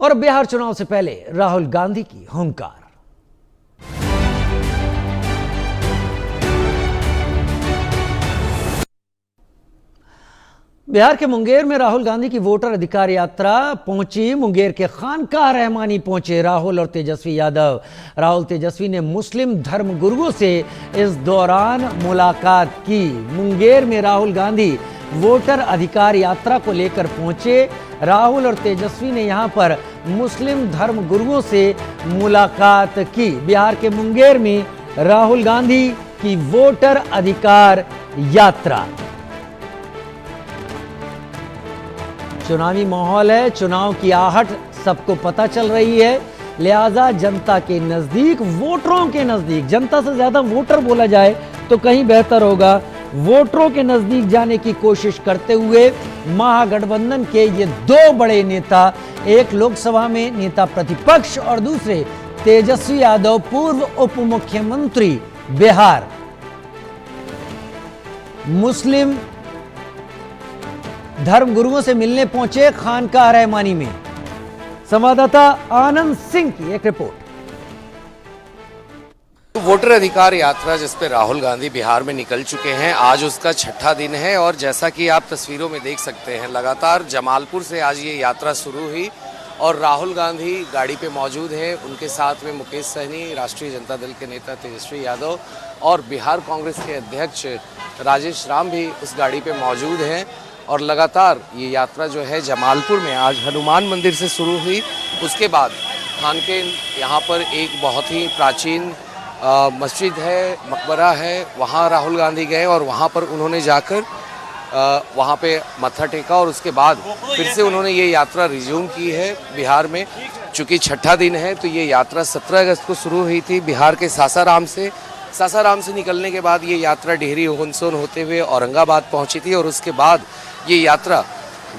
और बिहार चुनाव से पहले राहुल गांधी की हुंकार। बिहार के मुंगेर में राहुल गांधी की वोटर अधिकार यात्रा पहुंची। मुंगेर के खानकाह रहमानी पहुंचे राहुल और तेजस्वी यादव। राहुल तेजस्वी ने मुस्लिम धर्म गुरुओं से इस दौरान मुलाकात की। मुंगेर में राहुल गांधी वोटर अधिकार यात्रा को लेकर पहुंचे। राहुल और तेजस्वी ने यहां पर मुस्लिम धर्म गुरुओं से मुलाकात की। बिहार के मुंगेर में राहुल गांधी की वोटर अधिकार यात्रा। चुनावी माहौल है, चुनाव की आहट सबको पता चल रही है, लिहाजा जनता के नजदीक, वोटरों के नजदीक, जनता से ज्यादा वोटर बोला जाए तो कहीं बेहतर होगा, वोटरों के नजदीक जाने की कोशिश करते हुए महागठबंधन के ये दो बड़े नेता, एक लोकसभा में नेता प्रतिपक्ष और दूसरे तेजस्वी यादव पूर्व उप मुख्यमंत्री बिहार, मुस्लिम धर्म गुरुओं से मिलने पहुंचे खानकाह रहमानी में। संवाददाता आनंद सिंह की एक रिपोर्ट। वोटर अधिकार यात्रा जिस पे राहुल गांधी बिहार में निकल चुके हैं, आज उसका छठा दिन है और जैसा कि आप तस्वीरों में देख सकते हैं, लगातार जमालपुर से आज ये यात्रा शुरू हुई और राहुल गांधी गाड़ी पे मौजूद हैं। उनके साथ में मुकेश सहनी, राष्ट्रीय जनता दल के नेता तेजस्वी यादव और बिहार कांग्रेस के अध्यक्ष राजेश राम भी उस गाड़ी पे मौजूद हैं। और लगातार ये यात्रा जो है जमालपुर में आज हनुमान मंदिर से शुरू हुई। उसके बाद खानके यहाँ पर एक बहुत ही प्राचीन मस्जिद है, मकबरा है, वहाँ राहुल गांधी गए और वहाँ पर उन्होंने जाकर वहाँ पे मत्था टेका और उसके बाद फिर से उन्होंने ये यात्रा रिज्यूम की है बिहार में। चूँकि छठा दिन है तो ये यात्रा 17 अगस्त को शुरू हुई थी बिहार के सासाराम से। सासाराम से निकलने के बाद ये यात्रा डेहरी हुनसोन होते हुए औरंगाबाद पहुंची थी और उसके बाद ये यात्रा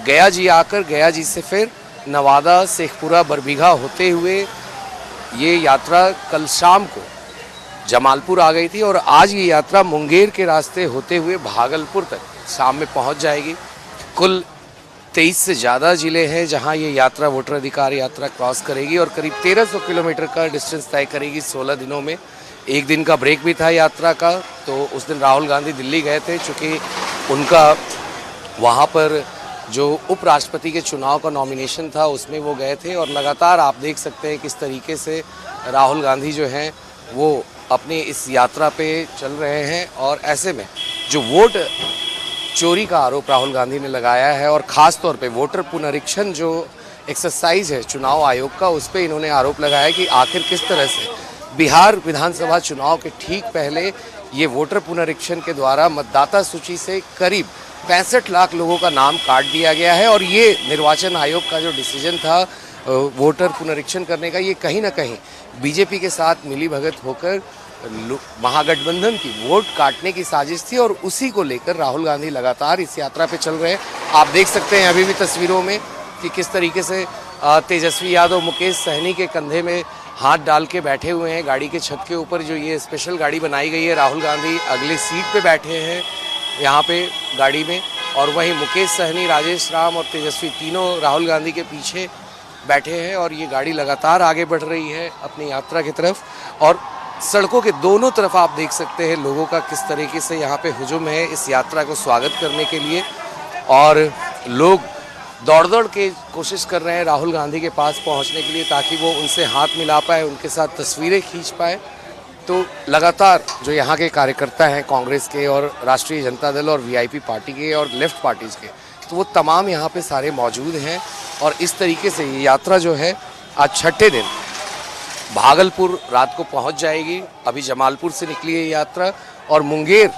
गया जी आकर गया जी से फिर नवादा, शेखपुरा, बरबीघा होते हुए ये यात्रा कल शाम को जमालपुर आ गई थी और आज ये यात्रा मुंगेर के रास्ते होते हुए भागलपुर तक शाम में पहुंच जाएगी। कुल 23 से ज़्यादा ज़िले हैं जहां ये यात्रा, वोटर अधिकार यात्रा क्रॉस करेगी और करीब 1300 किलोमीटर का डिस्टेंस तय करेगी 16 दिनों में। एक दिन का ब्रेक भी था यात्रा का, तो उस दिन राहुल गांधी दिल्ली गए थे चूँकि उनका वहाँ पर जो उपराष्ट्रपति के चुनाव का नॉमिनेशन था उसमें वो गए थे। और लगातार आप देख सकते हैं किस तरीके से राहुल गांधी जो हैं वो अपनी इस यात्रा पे चल रहे हैं। और ऐसे में जो वोट चोरी का आरोप राहुल गांधी ने लगाया है और ख़ास तौर पे वोटर पुनरीक्षण जो एक्सरसाइज है चुनाव आयोग का, उस पर इन्होंने आरोप लगाया कि आखिर किस तरह से बिहार विधानसभा चुनाव के ठीक पहले ये वोटर पुनरीक्षण के द्वारा मतदाता सूची से करीब 65 लाख लोगों का नाम काट दिया गया है। और ये निर्वाचन आयोग का जो डिसीजन था वोटर पुनरीक्षण करने का, ये कहीं ना कहीं बीजेपी के साथ मिलीभगत होकर महागठबंधन की वोट काटने की साजिश थी और उसी को लेकर राहुल गांधी लगातार इस यात्रा पे चल रहे हैं। आप देख सकते हैं अभी भी तस्वीरों में कि किस तरीके से तेजस्वी यादव मुकेश सहनी के कंधे में हाथ डाल के बैठे हुए हैं। गाड़ी के छत के ऊपर जो ये स्पेशल गाड़ी बनाई गई है, राहुल गांधी अगले सीट पे बैठे हैं यहाँ पे गाड़ी में, और वहीं मुकेश सहनी, राजेश राम और तेजस्वी तीनों राहुल गांधी के पीछे बैठे हैं। और ये गाड़ी लगातार आगे बढ़ रही है अपनी यात्रा की तरफ और सड़कों के दोनों तरफ आप देख सकते हैं लोगों का किस तरीके से यहाँ पे हुजूम है इस यात्रा को स्वागत करने के लिए। और लोग दौड़ दौड़ के कोशिश कर रहे हैं राहुल गांधी के पास पहुँचने के लिए ताकि वो उनसे हाथ मिला पाए, उनके साथ तस्वीरें खींच पाए। तो लगातार जो यहाँ के कार्यकर्ता हैं कांग्रेस के और राष्ट्रीय जनता दल और वीआईपी पार्टी के और लेफ्ट पार्टीज़ के, तो वो तमाम यहाँ पे सारे मौजूद हैं। और इस तरीके से ये यात्रा जो है आज छठे दिन भागलपुर रात को पहुँच जाएगी। अभी जमालपुर से निकली है यात्रा और मुंगेर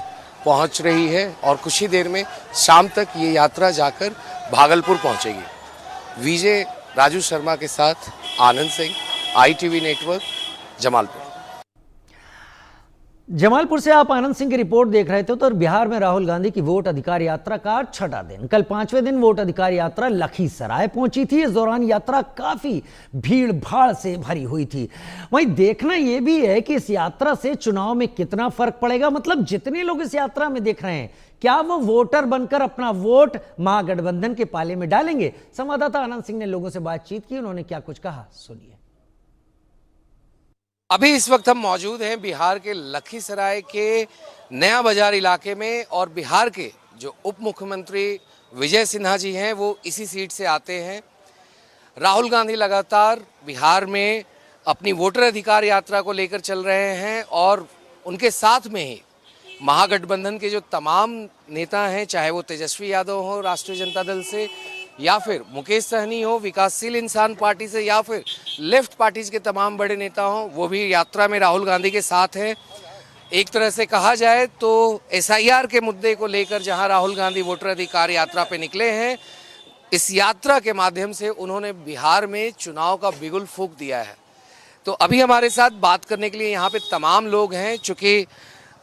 पहुँच रही है और कुछ ही देर में शाम तक ये यात्रा जाकर भागलपुर पहुँचेगी। विजय राजू शर्मा के साथ आनंद सिंह, ITV नेटवर्क, जमालपुर। जमालपुर से आप आनंद सिंह की रिपोर्ट देख रहे थे। तो बिहार में राहुल गांधी की वोट अधिकार यात्रा का छठा दिन, कल 5वें दिन वोट अधिकार यात्रा लखीसराय पहुंची थी। इस दौरान यात्रा काफी भीड़ भाड़ से भरी हुई थी। वहीं देखना यह भी है कि इस यात्रा से चुनाव में कितना फर्क पड़ेगा, मतलब जितने लोग इस यात्रा में देख रहे हैं, क्या वो वोटर बनकर अपना वोट महागठबंधन के पाले में डालेंगे। संवाददाता आनंद सिंह ने लोगों से बातचीत की, उन्होंने क्या कुछ कहा, सुनिए। अभी इस वक्त हम मौजूद हैं बिहार के लखीसराय के नया बाजार इलाके में, और बिहार के जो उप मुख्यमंत्री विजय सिन्हा जी हैं वो इसी सीट से आते हैं। राहुल गांधी लगातार बिहार में अपनी वोटर अधिकार यात्रा को लेकर चल रहे हैं, और उनके साथ में ही महागठबंधन के जो तमाम नेता हैं, चाहे वो तेजस्वी यादव हो राष्ट्रीय जनता दल से, या फिर मुकेश सहनी हो विकासशील इंसान पार्टी से, या फिर लेफ्ट पार्टीज के तमाम बड़े नेता हों, वो भी यात्रा में राहुल गांधी के साथ हैं। एक तरह से कहा जाए तो एसआईआर के मुद्दे को लेकर जहां राहुल गांधी वोटर अधिकार यात्रा पे निकले हैं, इस यात्रा के माध्यम से उन्होंने बिहार में चुनाव का बिगुल फूंक दिया है। तो अभी हमारे साथ बात करने के लिए यहाँ पे तमाम लोग हैं। चूँकि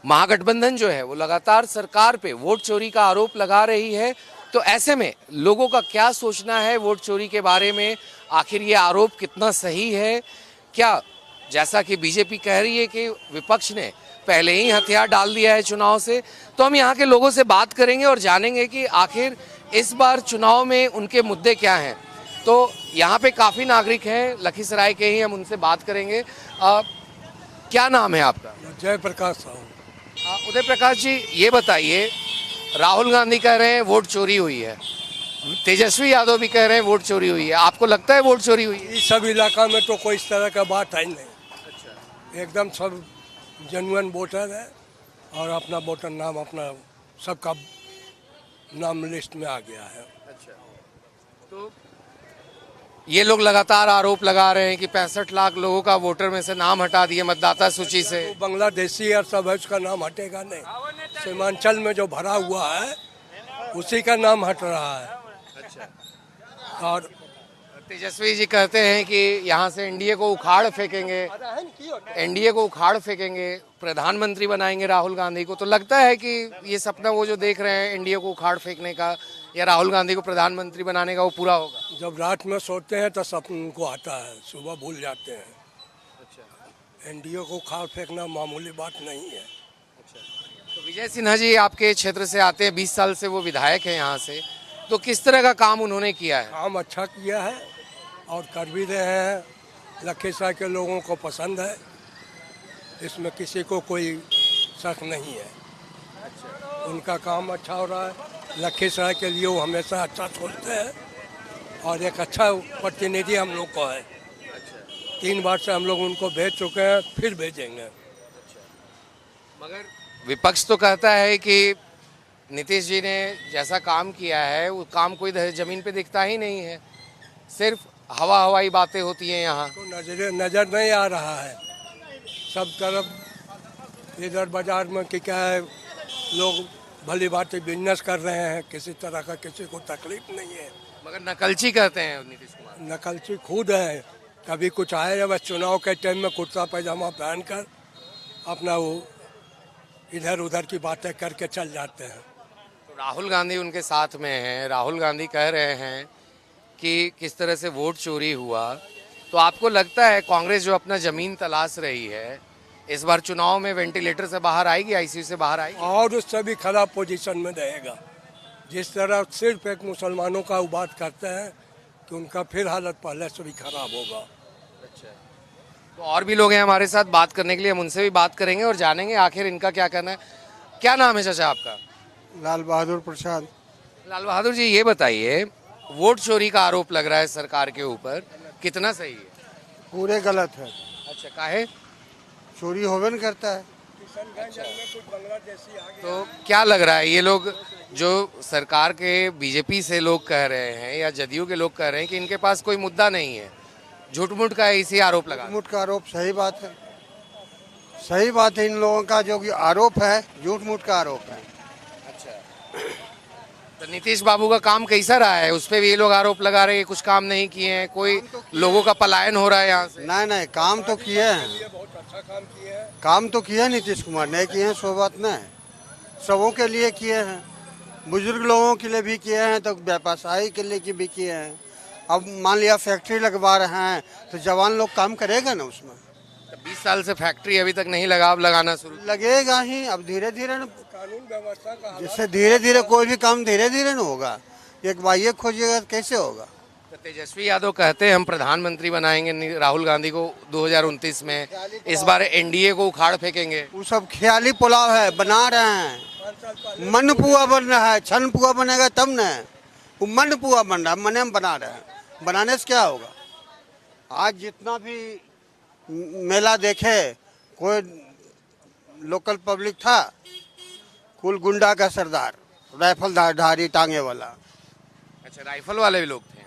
महागठबंधन जो है वो लगातार सरकार पे वोट चोरी का आरोप लगा रही है, तो ऐसे में लोगों का क्या सोचना है वोट चोरी के बारे में, आखिर ये आरोप कितना सही है, क्या जैसा कि बीजेपी कह रही है कि विपक्ष ने पहले ही हथियार डाल दिया है चुनाव से। तो हम यहाँ के लोगों से बात करेंगे और जानेंगे कि आखिर इस बार चुनाव में उनके मुद्दे क्या हैं। तो यहाँ पे काफ़ी नागरिक हैं लखीसराय के ही, हम उनसे बात करेंगे। क्या नाम है आपका? जयप्रकाश साहू। उदय प्रकाश जी, ये बताइए, राहुल गांधी कह रहे हैं वोट चोरी हुई है, तेजस्वी यादव भी कह रहे हैं वोट चोरी हुई है, आपको लगता है वोट चोरी हुई है? इस सब इलाका में तो कोई इस तरह का बात है नहीं। अच्छा। एकदम सब जेन्युइन वोटर है, और अपना वोटर नाम अपना सबका नाम लिस्ट में आ गया है। अच्छा, तो ये लोग लगातार आरोप लगा रहे हैं कि 65 लाख लोगों का वोटर में से नाम हटा दिए मतदाता सूची से। तो बांग्लादेशी और सब है, उसका नाम हटेगा नहीं। सीमांचल में जो भरा हुआ है उसी का नाम हट रहा है। अच्छा। और तेजस्वी जी कहते हैं कि यहाँ से एनडीए को उखाड़ फेंकेंगे, एनडीए को उखाड़ फेंकेंगे, प्रधानमंत्री बनाएंगे राहुल गांधी को। तो लगता है कि ये सपना वो जो देख रहे हैं एनडीए को उखाड़ फेंकने का या राहुल गांधी को प्रधानमंत्री बनाने का, वो पूरा होगा? जब रात में सोते हैं तो सपना उनको आता है, सुबह भूल जाते हैं। अच्छा। एनडीए को उखाड़ फेंकना मामूली बात नहीं है। अच्छा। तो विजय सिन्हा जी आपके क्षेत्र से आते हैं, 20 साल से वो विधायक हैं यहाँ से, तो किस तरह का काम उन्होंने किया है? काम अच्छा किया है और कर भी रहे हैं। लखीसराय के लोगों को पसंद है, इसमें किसी को कोई शक नहीं है। अच्छा। उनका काम अच्छा हो रहा है, लखीसराय के लिए वो हमेशा अच्छा सोचते हैं, और एक अच्छा प्रतिनिधि हम लोग को है। अच्छा। 3 बार से हम लोग उनको भेज चुके हैं, फिर भेजेंगे। अच्छा। मगर विपक्ष तो कहता है कि नीतीश जी ने जैसा काम किया है वो काम कोई जमीन पे दिखता ही नहीं है, सिर्फ हवाई बातें होती हैं यहाँ। तो नजर नहीं आ रहा है सब तरफ। इधर बाजार में कि क्या है, लोग भली बातें बिजनेस कर रहे हैं, किसी तरह का किसी को तकलीफ नहीं है। मगर नकलची कहते हैं नीतीश कुमार। नकलची खुद है, कभी कुछ आए बस चुनाव के टाइम में कुर्ता पैजामा पहनकर अपना वो इधर उधर की बातें करके चल जाते हैं। तो राहुल गांधी उनके साथ में हैं, राहुल गांधी कह रहे हैं कि किस तरह से वोट चोरी हुआ, तो आपको लगता है कांग्रेस जो अपना जमीन तलाश रही है इस बार चुनाव में वेंटिलेटर से बाहर आएगी, आईसीयू से बाहर आएगी? और उससे भी खराब पोजीशन में रहेगा। जिस तरह सिर्फ एक मुसलमानों का बात करते हैं कि उनका फिर हालत पहले से भी खराब होगा। अच्छा, तो और भी लोग हैं हमारे साथ बात करने के लिए, हम उनसे भी बात करेंगे और जानेंगे आखिर इनका क्या कहना है। क्या नाम है चाचा आपका? लाल बहादुर प्रसाद। लाल बहादुर जी, ये बताइए, वोट चोरी का आरोप लग रहा है सरकार के ऊपर, कितना सही है? पूरे गलत है। अच्छा, काहे? चोरी होवे न करता है। अच्छा। तो क्या लग रहा है, ये लोग जो सरकार के बीजेपी से लोग कह रहे हैं या जदयू के लोग कह रहे हैं कि इनके पास कोई मुद्दा नहीं है, झूठ मूठ का इसी आरोप लगा? झूठ का आरोप सही बात है, सही बात है। इन लोगों का जो आरोप है झूठ मूठ का आरोप है। अच्छा, तो नीतीश बाबू का काम कैसा रहा है, उस पर भी ये लोग आरोप लगा रहे हैं कुछ काम नहीं किए हैं, कोई लोगों का पलायन हो रहा है यहाँ से? नहीं, काम तो किए हैं। बहुत अच्छा काम किए हैं, काम तो किया नीतीश कुमार ने, किए हैं सो बात नहीं है, सबों के लिए किए हैं, बुजुर्ग लोगों के लिए भी किए हैं, तो व्यवसायी के लिए भी किए हैं। अब मान लिया फैक्ट्री लगवा रहे हैं तो जवान लोग काम करेगा ना उसमें। 20 साल से फैक्ट्री अभी तक नहीं लगा, अब लगाना शुरू। लगेगा ही, अब धीरे धीरे न, कानून व्यवस्था का जैसे धीरे धीरे कोई भी काम धीरे धीरे न होगा, एक बार ये खोजिएगा तो कैसे होगा। तो तेजस्वी यादव कहते हैं हम प्रधानमंत्री बनाएंगे राहुल गांधी को 2029 में, इस बार एनडीए को उखाड़ फेंकेंगे। वो सब ख्याली पुलाव है, बना रहे हैं, मन पुआ बन रहा है, छन पुआ बनेगा तब न, वो मन पुआ बन रहा है, मने में बना रहे हैं, बनाने से क्या होगा। आज जितना भी मेला देखे, कोई लोकल पब्लिक था, कुल गुंडा का सरदार, राइफल धारी टांगे वाला। अच्छा, राइफल वाले भी लोग थे।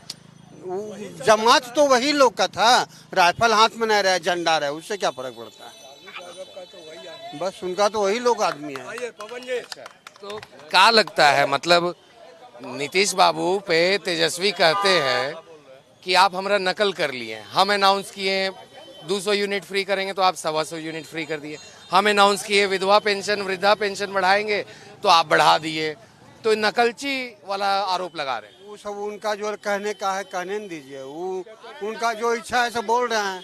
जमात तो वही लोग का था, राइफल हाथ में नहीं रहे, झंडा रहे, उससे क्या फर्क पड़ता है। बस उनका तो वही लोग आदमी है। तो क्या लगता है, मतलब नीतीश बाबू पे तेजस्वी कहते हैं कि आप हमारा नकल कर लिए, हम अनाउंस किए 200 यूनिट फ्री करेंगे तो आप 125 यूनिट फ्री कर दिए, हम अनाउंस किए विधवा पेंशन वृद्धा पेंशन बढ़ाएंगे तो आप बढ़ा दिए, तो नकलची वाला आरोप लगा रहे हैं। वो सब उनका जो कहने का है कहने न दीजिए, वो उनका जो इच्छा है सब बोल रहे हैं,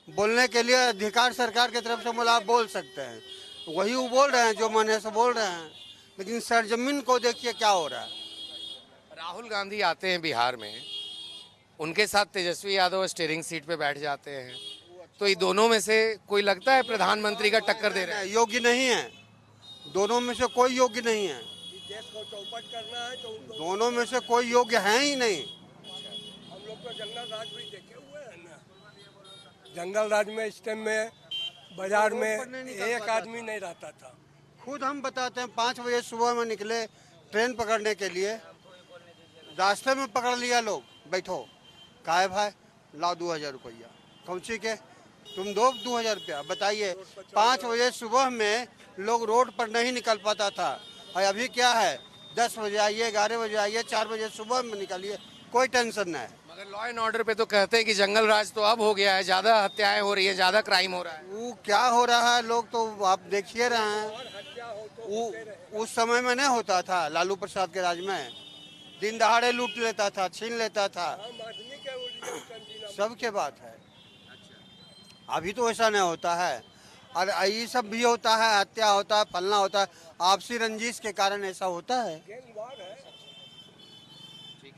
बोलने के लिए अधिकार सरकार की तरफ से मतलब आप बोल सकते हैं, वही वो बोल रहे हैं, जो मन है सब बोल रहे हैं, लेकिन सरजमीन को देखिए क्या हो रहा है। राहुल गांधी आते हैं बिहार में, उनके साथ तेजस्वी यादव स्टीयरिंग सीट पे बैठ जाते हैं, तो ये दोनों में से कोई लगता है प्रधानमंत्री का टक्कर दे रहे हैं? योग्य नहीं है, दोनों में से कोई योग्य नहीं है, देश को चौपट करना है तो उनको दोनों में से कोई योग्य है ही नहीं। हम लोग तो जंगल राज भी देखे हुए हैं ना, जंगल राज में इस टाइम में बाजार में एक आदमी नहीं रहता था। खुद हम बताते हैं, 5 बजे सुबह में निकले ट्रेन पकड़ने के लिए, रास्ते में पकड़ लिया लोग, बैठो काहे भाई, लाओ 2000 रुपया, कौन सी के तुम दो 2000 रुपया, बताइए। 5 बजे सुबह में लोग रोड पर नहीं निकल पाता था, और अभी क्या है, 10 बजे आइए, 11 बजे आइए, 4 बजे सुबह में निकलिए, कोई टेंशन नहीं है। मगर लॉ एंड ऑर्डर पे तो कहते हैं कि जंगल राज तो अब हो गया है, ज्यादा हत्याएं हो रही है, ज्यादा क्राइम हो रहा है। वो क्या हो रहा है, लोग तो आप देखिए रहे हैं, वो उस समय में नहीं होता था, लालू प्रसाद के राज में दिन दहाड़े लूट लेता था, छीन लेता था, सबके बात है। अभी तो ऐसा नहीं होता है, और ये सब भी होता है, हत्या होता है, फलना होता है, आपसी रंजिश के कारण ऐसा होता है,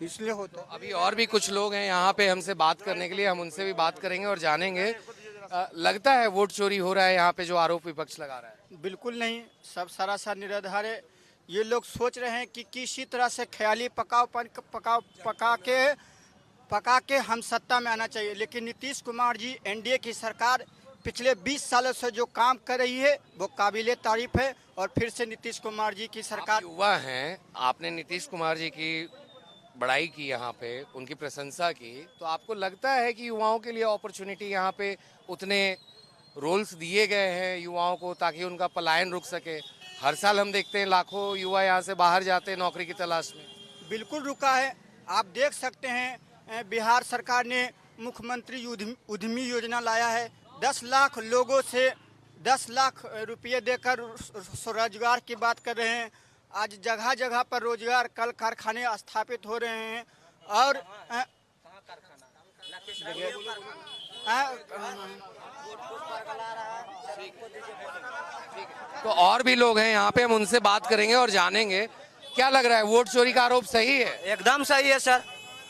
इसलिए होता है। अभी और भी कुछ लोग हैं यहाँ पे हमसे बात करने के लिए, हम उनसे भी बात करेंगे और जानेंगे। लगता है वोट चोरी हो रहा है यहाँ पे, जो आरोप विपक्ष लगा रहा है? बिल्कुल नहीं, सब सरासर निराधार है। ये लोग सोच रहे हैं कि किसी तरह से ख्याली पका के हम सत्ता में आना चाहिए, लेकिन नीतीश कुमार जी, एनडीए की सरकार पिछले 20 सालों से जो काम कर रही है वो काबिले तारीफ है, और फिर से नीतीश कुमार जी की सरकार। युवा हैं, आपने नीतीश कुमार जी की बड़ाई की, यहाँ पे उनकी प्रशंसा की, तो आपको लगता है कि युवाओं के लिए अपॉर्चुनिटी यहाँ पे उतने रोल्स दिए गए हैं युवाओं को, ताकि उनका पलायन रुक सके? हर साल हम देखते हैं लाखों युवा यहाँ से बाहर जाते हैं नौकरी की तलाश में। बिल्कुल रुका है, आप देख सकते हैं बिहार सरकार ने मुख्यमंत्री उद्यमी योजना लाया है, 10 लाख लोगों से 10 लाख रुपये देकर स्वरोजगार की बात कर रहे हैं। आज जगह जगह पर रोजगार, कल कारखाने स्थापित हो रहे हैं, और तो और भी लोग हैं यहाँ पे, हम उनसे बात करेंगे और जानेंगे क्या लग रहा है, वोट चोरी का आरोप सही है? एकदम सही है सर,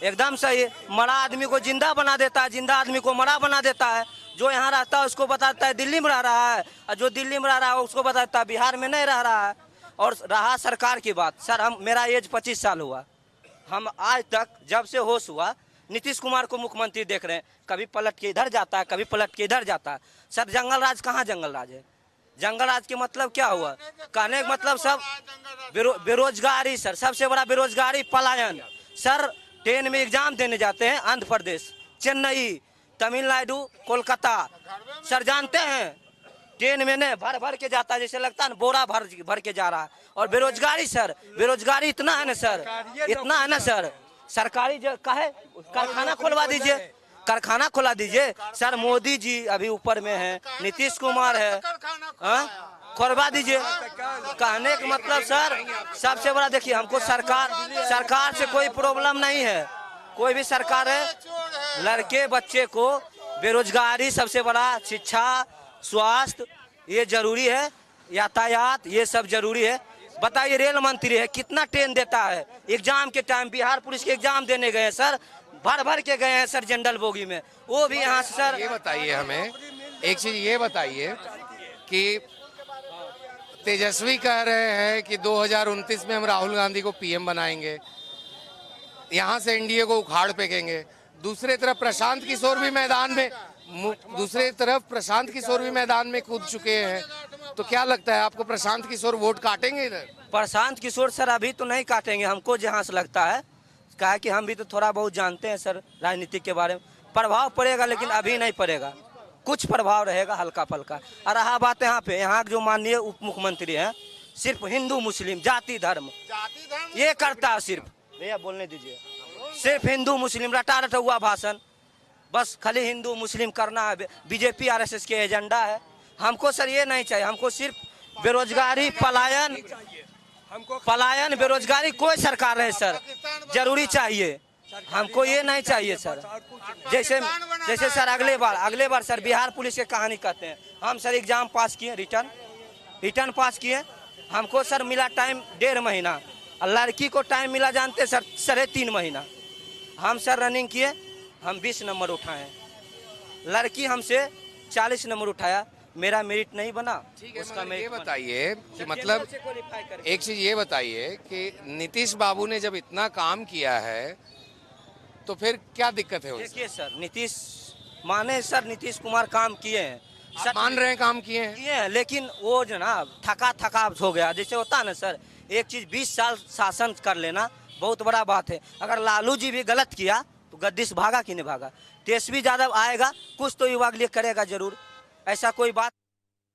एकदम सही है। मरा आदमी को जिंदा बना देता है, जिंदा आदमी को मरा बना देता है। जो यहाँ रहता है उसको बताता है दिल्ली में रह रहा है, और जो दिल्ली में रह रहा है उसको बताता है बिहार में नहीं रह रहा है। और रहा सरकार की बात, सर मेरा एज 25 साल हुआ, हम आज तक जब से होश हुआ नीतीश कुमार को मुख्यमंत्री देख रहे हैं, कभी पलट के इधर जाता है, कभी पलट के इधर जाता है। सर जंगल राज कहाँ जंगल राज है? जंगल राज के मतलब क्या हुआ? कहने का मतलब सब बेरोजगारी, सर सबसे बड़ा बेरोजगारी पलायन। सर ट्रेन में एग्जाम देने जाते हैं आंध्र प्रदेश, चेन्नई, तमिलनाडु, कोलकाता, सर जानते हैं ट्रेन में ने भर भर के जाता है, जैसे लगता है ना बोरा भर के जा रहा है। और बेरोजगारी, सर बेरोजगारी इतना है ना सर, इतना है ना सर, सरकारी जो कहे कारखाना खुलवा दीजिए, कारखाना खुला दीजिए। सर मोदी जी अभी ऊपर में है, नीतीश कुमार है, खोलवा दीजिए। कहने का मतलब सर, सबसे बड़ा देखिए, हमको सरकार से कोई प्रॉब्लम नहीं है, कोई भी सरकार है। लड़के बच्चे को बेरोजगारी सबसे बड़ा, शिक्षा, स्वास्थ्य ये जरूरी है, यातायात ये सब जरूरी है। बताइए, रेल मंत्री है, कितना ट्रेन देता है। एग्जाम के टाइम बिहार पुलिस के एग्जाम देने गए हैं सर, भर के गए हैं सर जनरल बोगी में, वो भी यहाँ से सर। ये बताइए हमें एक चीज, ये बताइए कि तेजस्वी कह रहे हैं कि 2029 में हम राहुल गांधी को पीएम बनाएंगे, यहाँ से एनडीए को उखाड़ फेंकेंगे। दूसरी तरफ प्रशांत किशोर भी मैदान में कूद चुके हैं। तो क्या लगता है आपको, प्रशांत किशोर वोट काटेंगे इधर? प्रशांत किशोर सर अभी तो नहीं काटेंगे, हमको जहाँ से लगता है, कहा कि हम भी तो थोड़ा बहुत जानते हैं सर राजनीति के बारे में। प्रभाव पड़ेगा लेकिन अभी नहीं पड़ेगा, कुछ प्रभाव रहेगा हल्का फल्का। और रहा बात यहाँ पे, यहाँ जो माननीय उप मुख्यमंत्री हैं, सिर्फ हिंदू मुस्लिम जाति धर्म ये करता है। सिर्फ भैया बोलने दीजिए, सिर्फ हिंदू मुस्लिम रटा हुआ भाषण, बस खाली हिंदू मुस्लिम करना है। बीजेपी आरएसएस के एजेंडा है। हमको सर ये नहीं चाहिए, हमको सिर्फ बेरोजगारी, पलायन बेरोजगारी कोई सरकार रहे सर जरूरी चाहिए, हमको ये नहीं चाहिए सर। जैसे सर अगले बार सर बिहार पुलिस की कहानी कहते हैं, हम सर एग्जाम पास किए, रिटर्न पास किए, हमको सर मिला टाइम 1.5 महीना, और लड़की को टाइम मिला जानते सर 3.5 महीना। हम सर रनिंग किए, हम 20 नंबर उठाए, लड़की हमसे 40 नंबर उठाया, मेरा मेरिट नहीं बना। उसका ये बताइए कि मतलब एक चीज ये बताइए कि नीतीश बाबू ने जब इतना काम किया है तो फिर क्या दिक्कत है उनसे? देखिए सर, नीतीश कुमार काम किए हैं, आप मान रहे हैं काम किए हैं, लेकिन वो जो ना थका हो गया। जैसे होता है ना सर, एक चीज 20 साल शासन कर लेना बहुत बड़ा बात है। अगर लालू जी भी गलत किया तो गद्दी से भागा कि नहीं भागा। तेजस्वी यादव आएगा, कुछ तो युवा के लिए करेगा जरूर, ऐसा कोई बात